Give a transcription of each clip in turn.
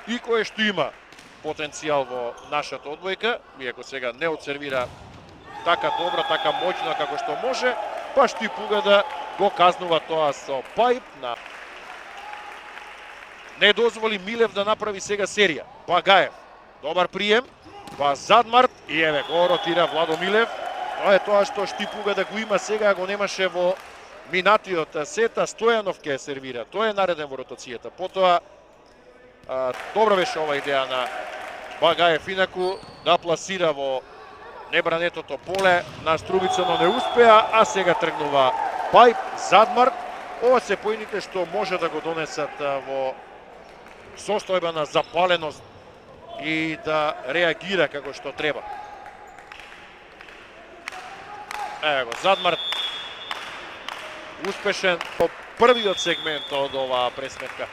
и кој што има потенцијал во нашата одбојка, иако сега не отсервира така добра, така моќна како што може, па Штипуга да го казнува тоа со Пајп на не дозволи Милев да направи сега серија. Багаев, добар прием, па Задмарт и еве го ротира Владо Милев. Тоа е тоа што Штипуга да го има сега, го немаше во минатиот сета. Стојанов ќе сервира, тој е нареден во ротацијата. Потоа добра беше ова идеја на Багаев инаку да пласира во небранетото поле на Струмица, но не успеа, а сега тргнува Пајп, Задмарт. Ова се поените што може да го донесат во состојба на запаленост и да реагира како што треба. Ево го, Задмарт успешен по првиот сегмент од оваа пресметка.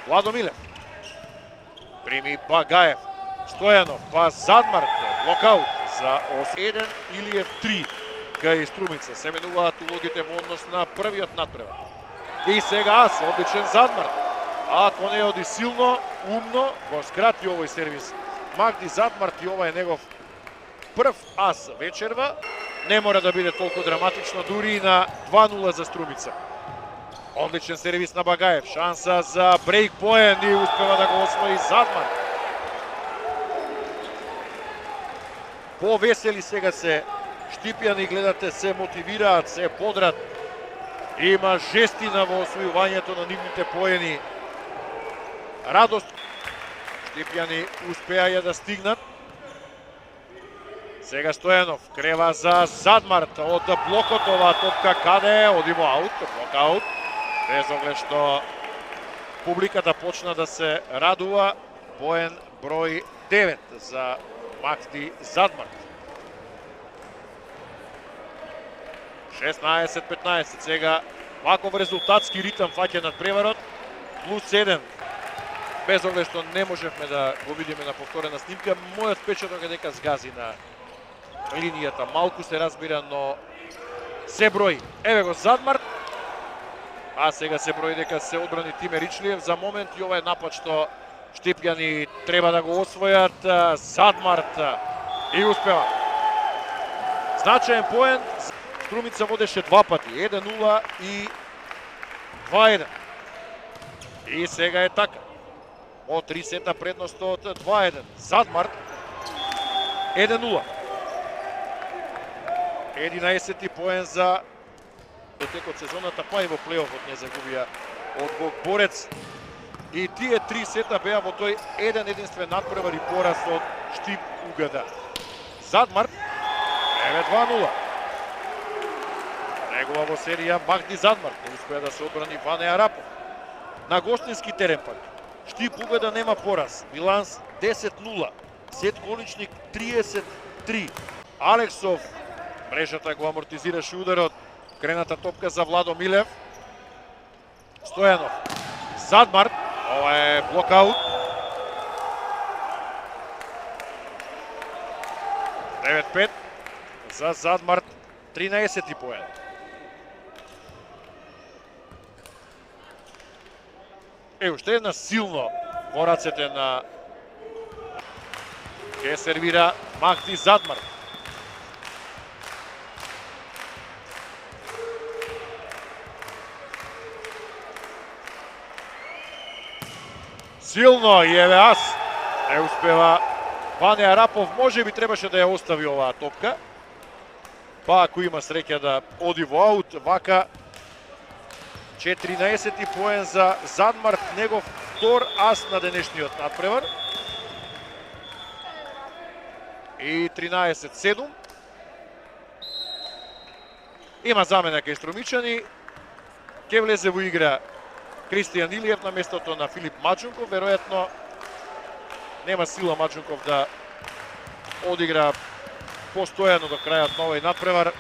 Владо Милев прими Багаев, Стојанов, па Задмарт, блокаут за 1 или 3 кај Струмица. Се менуваат улогите во однос на првиот надпревар. И сега ас, одличен Задмарт. Ако не оди силно, умно, го скрати овој сервис Магди Задмарт и ова е негов прв ас вечерва. Не мора да биде толку драматично, дури и на 2-0 за Струмица. Одличен сервис на Багаев, шанса за брейк поен и успева да го освои Задмарт. Повесели сега се Штипјани, гледате, се мотивираат, се подрат. Има жестина во освојувањето на нивните поени. Радост. Штипјани успеаја да стигнат. Сега Стојанов крева за Задмарт од блокот, оваа топка каде одимо аут, блокаут. Без оглед што публиката почна да се радува. Поен број 9 за Магди Задмарт. 16-15, сега ваков резултатски ритам фаќа над преварот, плюс 7. Без оглед што не можевме да го видиме на повторена снимка, мојот впечаток е дека сгази на линијата. Малку се разбира, но се брои. Еве го Задмарт, а сега се брои дека се одбрани Тиме Ричлиев. За момент и ова е напад што Штипјани треба да го освојат. Задмарт и успева. Значаен поен. Струмица водеше два пати, 1-0 и 2-1. И сега е така. Од 3 сета предност од 2-1. Задмарт 1-0. 11-ти поен за текот сезоната, па и во плейофот не загубија од Богборец. И тие 3 сета беа во тој еден единствен надпревар и пораз од Штипуга. Задмарт, еве 2-0. Негова во серија Магди Задмарт, не успеа да се одбрани Ване Арапов. На гостински терен пак, Штипуга нема пораз, биланс 10-0, сет коничник 33. Алексов, мрежата го амортизираше ударот, крената топка за Владо Милев. Стојанов, Задмарт, ова е блокаут. 9-5 за Задмарт, 13-ти поен. Уште една силно во рацете на ке сервира Магди Задмарт. Силно и еве ас. Не успева Ване Арапов, може би требаше да ја остави оваа топка. Па ако има среќа да оди во аут, вака 14-ти поен за Задмарт, негов втор ас на денешниот надпревар. И 13-7. Има замена кај Струмичани. Ке влезе во игра Кристијан Илиев на местото на Филип Маџунков. Веројатно нема сила Маџунков да одигра постојано до крајот на овој надпревар.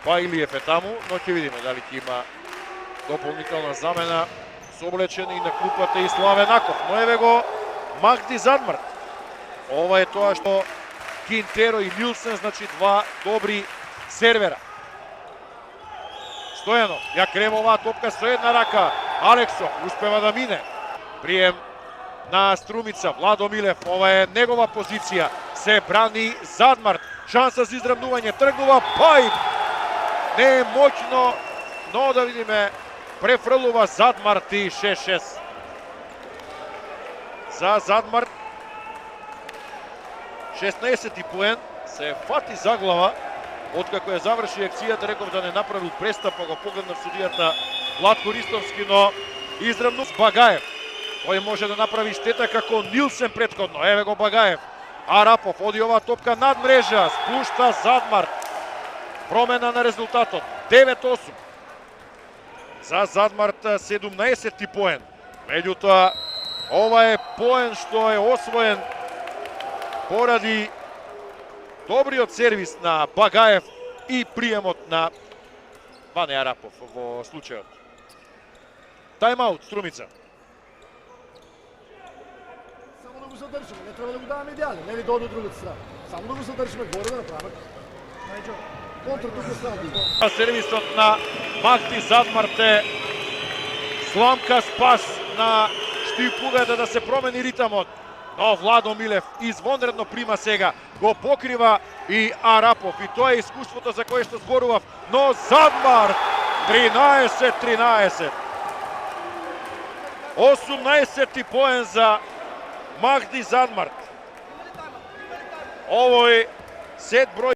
Па Илиев е таму, но ќе видиме дали ќе има дополнителна замена. Соблечен и на клупата и Славе Наков. Но еве го Магди Задмарт. Ова е тоа што Кинтеро и Нилсен, значи два добри сервера. Стојанов ја крема оваа топка со една рака. Алексов успева да мине. Прием на Струмица, Владо Милев, ова е негова позиција. Се брани Задмарт. Шанса за изравнување, тргнува Пајп. Не е моќно, но да видиме, префрлува Задмарт и 6-6. За Задмарт 16 поен, се фати за глава. Откако ја заврши акцијата, реков да не направил престап, па го погледнав судијата Владко Ристовски, но изравнува Багаев. Тој може да направи штета како Нилсен претходно. Еве го Багаев. Арапов оди оваа топка над мрежа, спушта Задмарт. Промена на резултатот 9-8. За Задмарт 17 поен. Меѓутоа, ова е поен што е освоен поради добриот сервис на Багаев и приемот на Ване Арапов во случајот. Тайм-аут, Струмица. Само да го задржиме, не треба да го даваме идеали, не ли да оди од другата страна. Само да го задржиме горе да направиме контра друга страна. Сервисот на Махти Задмарт е сламка спас на Штипугата да се промени ритамот. Но Владо Милев извонредно прима сега, го покрива и Арапов, и тоа е искуството за кое што зборував, но Задмарт 13-13. 18 поен за Махти Задмарт. Овој сет број